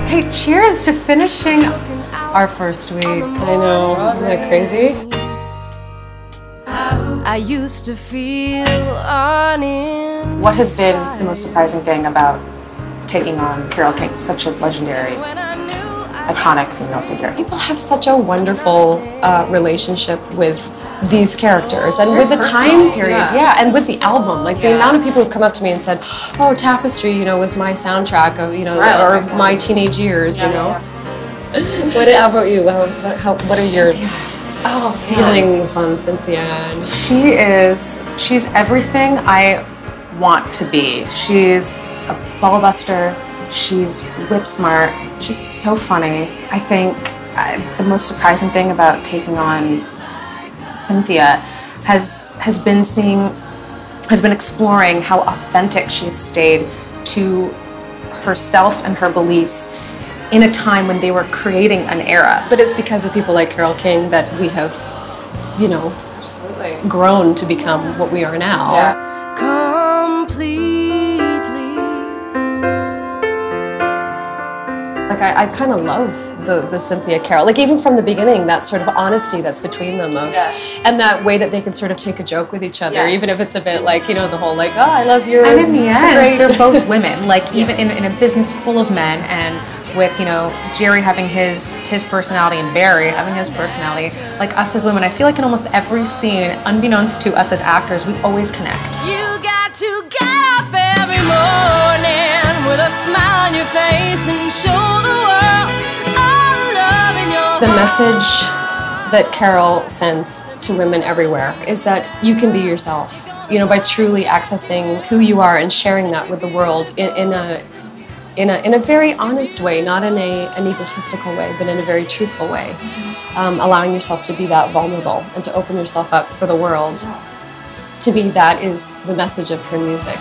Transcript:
Hey, cheers to finishing our first week. I know, isn't that crazy? I used to feel uninspired. What has been the most surprising thing about taking on Carole King, such a legendary, iconic female figure? People have such a wonderful relationship with these characters and with the time period, and with the album. Like the amount of people who've come up to me and said, "Oh, Tapestry, you know, was my soundtrack of, you know, or my teenage years, you know." How about you? What are your feelings on Cynthia? She's everything I want to be. She's a ball buster. She's whip smart. She's so funny. I think the most surprising thing about taking on Cynthia has been exploring how authentic she's stayed to herself and her beliefs in a time when they were creating an era. But it's because of people like Carole King that we have, you know, grown to become what we are now. Yeah. Completely. Like I kind of love the Cynthia Carole, like even from the beginning, that sort of honesty that's between them, and that way that they can sort of take a joke with each other, even if it's a bit like, you know, the whole like, oh, I love your. And in the end, they're both women. Like even in a business full of men, and with, you know, Gerry having his personality and Barry having his personality, like us as women, I feel like in almost every scene, unbeknownst to us as actors, we always connect. You got to get up every morning with a smile on your face and show the world all the love in your heart. The message that Carole sends to women everywhere is that you can be yourself, you know, by truly accessing who you are and sharing that with the world in a very honest way, not in an egotistical way, but in a very truthful way. Allowing yourself to be that vulnerable and to open yourself up for the world. To be that is the message of her music.